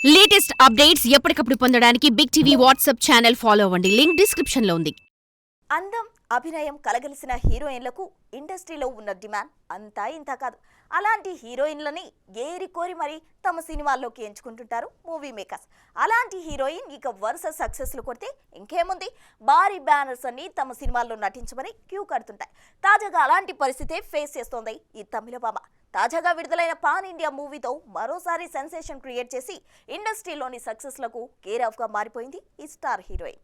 Latest updates ఎప్పటికప్పుడు పొందడానికి Big TV WhatsApp channel follow అవ్వండి. లింక్ డిస్క్రిప్షన్ లో ఉంది. అందం, అభినయం కలగలిసిన హీరోయిన్లకు ఇండస్ట్రీలో ఉన్న డిమాండ్ అంతా ఇంత కాదు. అలాంటి హీరోయిన్లని ఏరి కోరి మరి తమ సినిమాల్లోకి ఎంచుకుంటుంటారు మూవీ మేకర్స్. అలాంటి హీరోయిన్ ఇక వరుస సక్సెస్లు కొడితే ఇంకేముంది, భారీ బ్యానర్స్ అన్ని తమ సినిమాల్లో నటించమని క్యూ కడుతుంటాయి. తాజాగా అలాంటి పరిస్థితే ఫేస్ చేస్తోంది ఈ తమిళ భామ. తాజాగా విడుదలైన పాన్ ఇండియా మూవీతో మరోసారి సెన్సేషన్ క్రియేట్ చేసి ఇండస్ట్రీలోని సక్సెస్లకు కేర్ ఆఫ్ గా మారిపోయింది ఈ star heroine.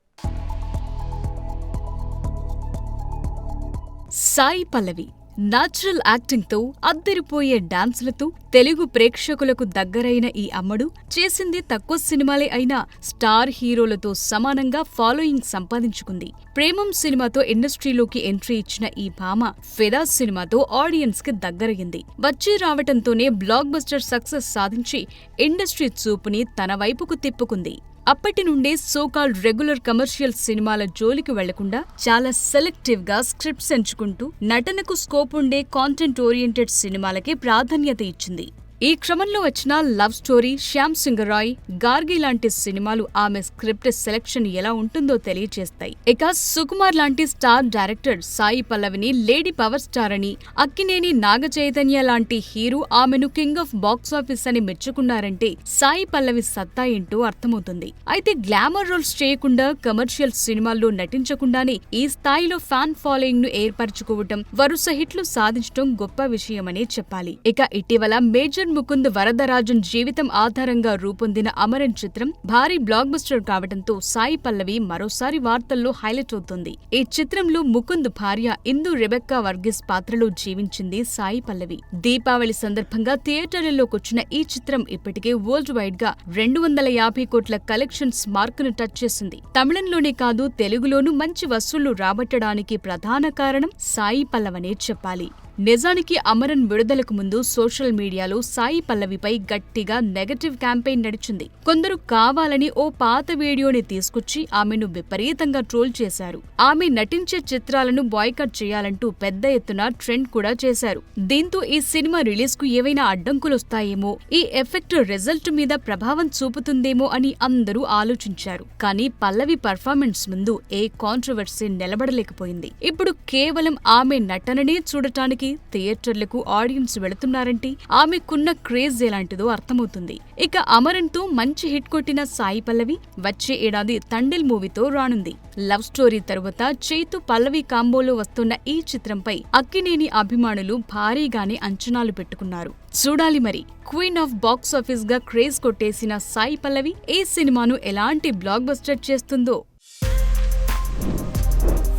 Sai Pallavi natural acting తో అద్దరిపోయే డాన్సులతో తెలుగు ప్రేక్షకులకు దగ్గరైన ఈ అమ్మడు చేసింది తక్కువ సినిమాలే అయినా స్టార్ హీరోలతో సమానంగా ఫాలోయింగ్ సంపాదించుకుంది. ప్రేమం సినిమాతో ఇండస్ట్రీలోకి ఎంట్రీ ఇచ్చిన ఈ భామ ఫిదా సినిమాతో ఆడియన్స్ కి దగ్గరయ్యింది. వచ్చి రావటంతోనే బ్లాక్ బస్టర్ సక్సెస్ సాధించి ఇండస్ట్రీ చూపుని తన వైపుకు తిప్పుకుంది. అప్పటి నుండే సోకాల్డ్ రెగ్యులర్ కమర్షియల్ సినిమాల జోలికి వెళ్లకుండా చాలా సెలెక్టివ్ గా స్క్రిప్ట్స్ ఎంచుకుంటూ నటనకు స్కోప్ ఉండే కాంటెంట్ ఓరియంటెడ్ సినిమాలకే ప్రాధాన్యత ఇచ్చింది. ఈ క్రమంలో వచ్చిన లవ్ స్టోరీ, శ్యామ్ సింగరాయ్, గార్గి లాంటి సినిమాలు ఆమె స్క్రిప్ట్ సెలెక్షన్ ఎలా ఉంటుందో తెలియజేస్తాయి. ఇక సుకుమార్ లాంటి స్టార్ డైరెక్టర్ సాయి పల్లవిని లేడీ పవర్ స్టార్ అని, అక్కినేని నాగ చైతన్య లాంటి హీరో ఆమెను కింగ్ ఆఫ్ బాక్సాఫీస్ అని మెచ్చుకున్నారంటే సాయి పల్లవి సత్తా ఏంటో అర్థమవుతుంది. అయితే గ్లామర్ రోల్స్ చేయకుండా, కమర్షియల్ సినిమాల్లో నటించకుండానే ఈ స్థాయిలో ఫ్యాన్ ఫాలోయింగ్ ను ఏర్పరచుకోవటం, వరుస హిట్లు సాధించడం గొప్ప విషయమనే చెప్పాలి. ఇక ఇటీవల మేజర్ ముకుంద్ వరదరాజన్ జీవితం ఆధారంగా రూపొందిన అమరన్ చిత్రం భారీ బ్లాక్ బస్టర్ కావడంతో సాయి పల్లవి మరోసారి వార్తల్లో హైలైట్ అవుతుంది. ఈ చిత్రంలో ముకుంద్ భార్య ఇందు రెబెక్కా వర్గీస్ పాత్రలో జీవించింది సాయి పల్లవి. దీపావళి సందర్భంగా థియేటర్లలోకొచ్చిన ఈ చిత్రం ఇప్పటికే వరల్డ్ వైడ్ గా 250 కోట్ల కలెక్షన్స్ మార్కును టచ్ చేసింది. తమిళంలోనే కాదు, తెలుగులోనూ మంచి వసూళ్లు రాబట్టడానికి ప్రధాన కారణం సాయి పల్లవనే చెప్పాలి. నిజానికి అమరన్ విడుదలకు ముందు సోషల్ మీడియాలో సాయి పల్లవిపై గట్టిగా నెగటివ్ క్యాంపెయిన్ నడిచింది. కొందరు కావాలని ఓ పాత వీడియోని తీసుకొచ్చి ఆమెను విపరీతంగా ట్రోల్ చేశారు. ఆమె నటించే చిత్రాలను బాయ్కాట్ చేయాలంటూ పెద్ద ఎత్తున ట్రెండ్ కూడా చేశారు. దీంతో ఈ సినిమా రిలీజ్ కు ఏవైనా అడ్డంకులొస్తాయేమో, ఈ ఎఫెక్ట్ రిజల్ట్ మీద ప్రభావం చూపుతుందేమో అని అందరూ ఆలోచించారు. కానీ పల్లవి పర్ఫార్మెన్స్ ముందు ఏ కాంట్రవర్సీ నిలబడలేకపోయింది. ఇప్పుడు కేవలం ఆమె నటననే చూడటానికి థియేటర్లకు ఆడియన్స్ వెళుతున్నారంటే ఆమెకున్న క్రేజ్ ఎలాంటిదో అర్థమవుతుంది. ఇక అమరన్ తో మంచి హిట్ కొట్టిన సాయి పల్లవి వచ్చే ఏడాది తండేల్ మూవీతో రానుంది. లవ్ స్టోరీ తరువాత చైతు పల్లవి కాంబోలో వస్తున్న ఈ చిత్రంపై అక్కినేని అభిమానులు భారీగానే అంచనాలు పెట్టుకున్నారు. చూడాలి మరి, క్వీన్ ఆఫ్ బాక్స్ ఆఫీస్ గా క్రేజ్ కొట్టేసిన సాయి పల్లవి ఈ సినిమాను ఎలాంటి బ్లాక్ బస్టర్ చేస్తుందో.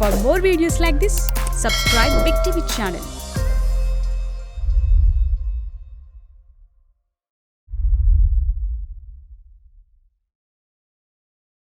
For more videos like this, subscribe Big TV channel.